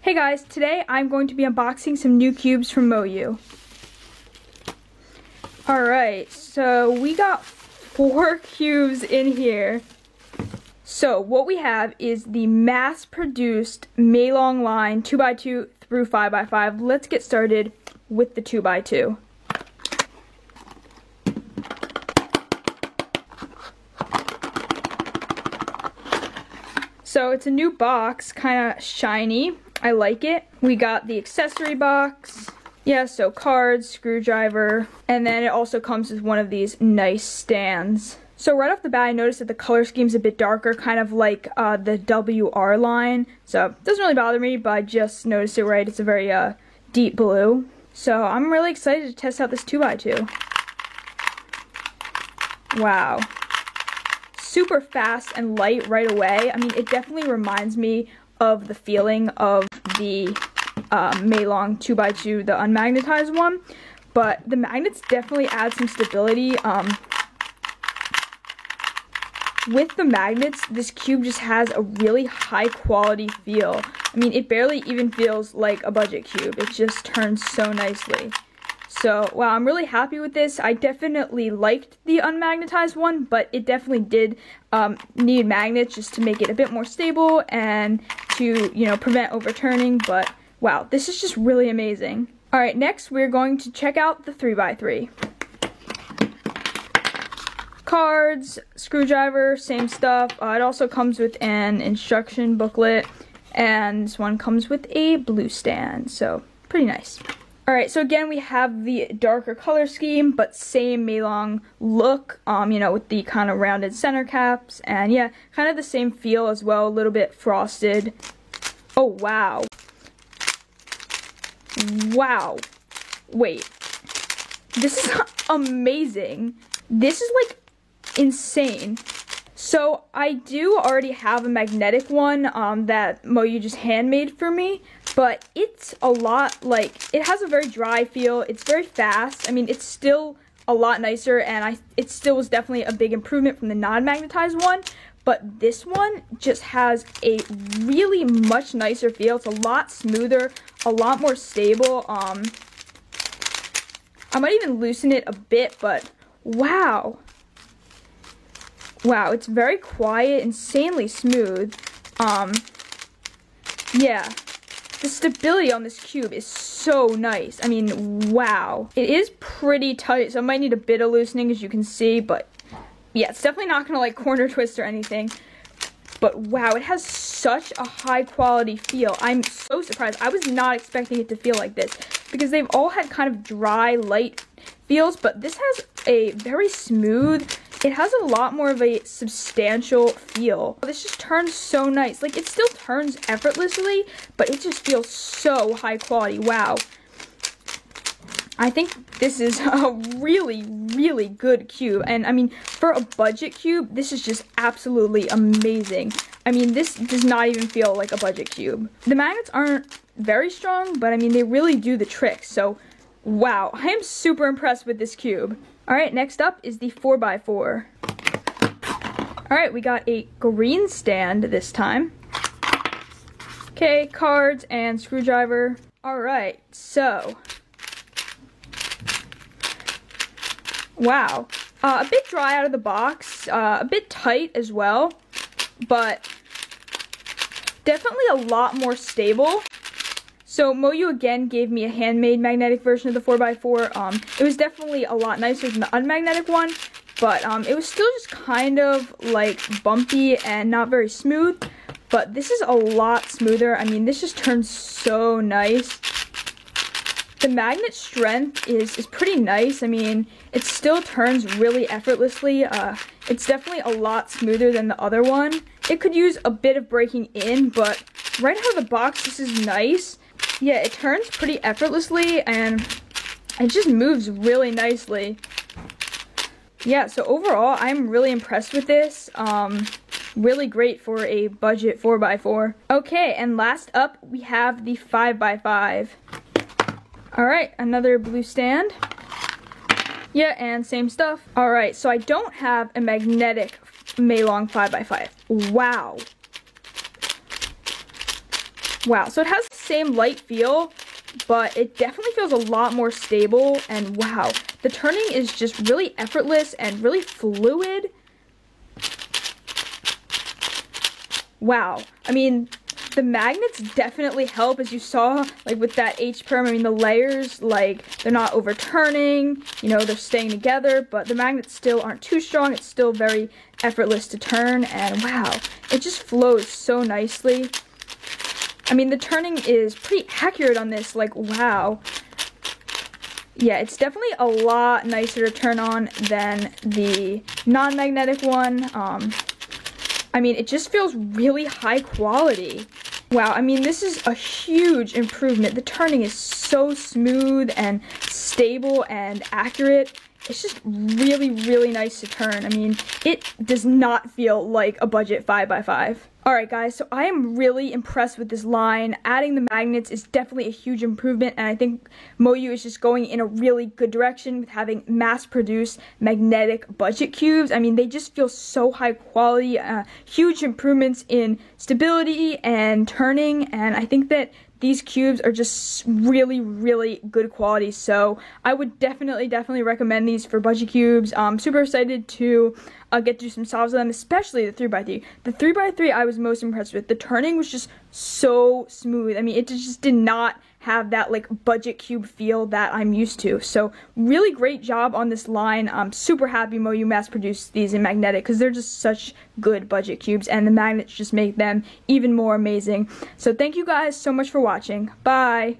Hey guys, today I'm going to be unboxing some new cubes from Moyu. Alright, so we got 4 cubes in here. So what we have is the mass-produced Meilong line 2x2 through 5x5. Let's get started with the 2x2. So it's a new box, kind of shiny. I like it. We got the accessory box. Yeah, so cards, screwdriver, and then it also comes with one of these nice stands. So right off the bat, I noticed that the color scheme's a bit darker, kind of like the WR line. So it doesn't really bother me, but I just noticed it right. It's a very deep blue. So I'm really excited to test out this 2x2. Wow. Super fast and light right away. I mean, it definitely reminds me of the feeling of the Meilong 2x2, the unmagnetized one, but the magnets definitely add some stability. With the magnets, this cube just has a really high quality feel. I mean, it barely even feels like a budget cube. It just turns so nicely. So, wow, I'm really happy with this. I definitely liked the unmagnetized one, but it definitely did need magnets just to make it a bit more stable and to, you know, prevent overturning. But, wow, this is just really amazing. Alright, next we're going to check out the 3x3. Cards, screwdriver, same stuff. It also comes with an instruction booklet, and this one comes with a blue stand, so pretty nice. Alright, so again, we have the darker color scheme, but same Meilong look, you know, with the kind of rounded center caps, and yeah, kind of the same feel as well, a little bit frosted. Oh, wow. Wow. Wait. This is amazing. This is, like, insane. So, I do already have a magnetic one, that Moyu just handmade for me. But it's a lot, like, it has a very dry feel. It's very fast. I mean, it's still a lot nicer, and it still was definitely a big improvement from the non-magnetized one. But this one just has a really much nicer feel. It's a lot smoother, a lot more stable. I might even loosen it a bit, but wow. Wow, it's very quiet, insanely smooth. Yeah. The stability on this cube is so nice. I mean, wow. It is pretty tight, so I might need a bit of loosening, as you can see, but yeah, it's definitely not gonna, like, corner twist or anything. But wow, it has such a high quality feel. I'm so surprised. I was not expecting it to feel like this, because they've all had kind of dry, light feels, but this has a very smooth, it has a lot more of a substantial feel. This just turns so nice. Like, it still turns effortlessly, but it just feels so high quality. Wow. I think this is a really, really good cube. And I mean, for a budget cube, this is just absolutely amazing. I mean, this does not even feel like a budget cube. The magnets aren't very strong, but I mean, they really do the trick. So, wow, I am super impressed with this cube. Alright, next up is the 4x4. Alright, we got a green stand this time. Okay, cards and screwdriver. Alright, so. Wow. A bit dry out of the box, a bit tight as well, but definitely a lot more stable. So Moyu again gave me a handmade magnetic version of the 4x4. It was definitely a lot nicer than the unmagnetic one, but it was still just kind of like bumpy and not very smooth. But this is a lot smoother. I mean, this just turns so nice. The magnet strength is pretty nice. I mean, it still turns really effortlessly. It's definitely a lot smoother than the other one. It could use a bit of breaking in, but right out of the box, this is nice. Yeah, it turns pretty effortlessly, and it just moves really nicely. Yeah, so overall, I'm really impressed with this. Really great for a budget 4x4. Okay, and last up, we have the 5x5. Alright, another blue stand. Yeah, and same stuff. Alright, so I don't have a magnetic Meilong 5x5. Wow. Wow, so it has the same light feel, but it definitely feels a lot more stable, and wow, the turning is just really effortless and really fluid. Wow, I mean, the magnets definitely help, as you saw, like with that H-perm. I mean, the layers, like, they're not overturning, you know, they're staying together, but the magnets still aren't too strong. It's still very effortless to turn, and wow, it just flows so nicely. I mean, the turning is pretty accurate on this, like, wow. Yeah, it's definitely a lot nicer to turn on than the non-magnetic one. I mean, it just feels really high quality. Wow, I mean, this is a huge improvement. The turning is so smooth and stable and accurate. It's just really, really nice to turn. I mean, it does not feel like a budget 5x5. Alright guys, so I am really impressed with this line. Adding the magnets is definitely a huge improvement, and I think Moyu is just going in a really good direction with having mass-produced magnetic budget cubes. I mean, they just feel so high quality, huge improvements in stability and turning, and I think that these cubes are just really, really good quality, so I would definitely recommend these for budget cubes. I'm super excited to get to do some solves on them, especially the 3x3. The 3x3 I was most impressed with. The turning was just so smooth. I mean, it just did not have that like budget cube feel that I'm used to. So really great job on this line. I'm super happy Moyu mass produced these in magnetic because they're just such good budget cubes, and the magnets just make them even more amazing. So thank you guys so much for watching. Bye!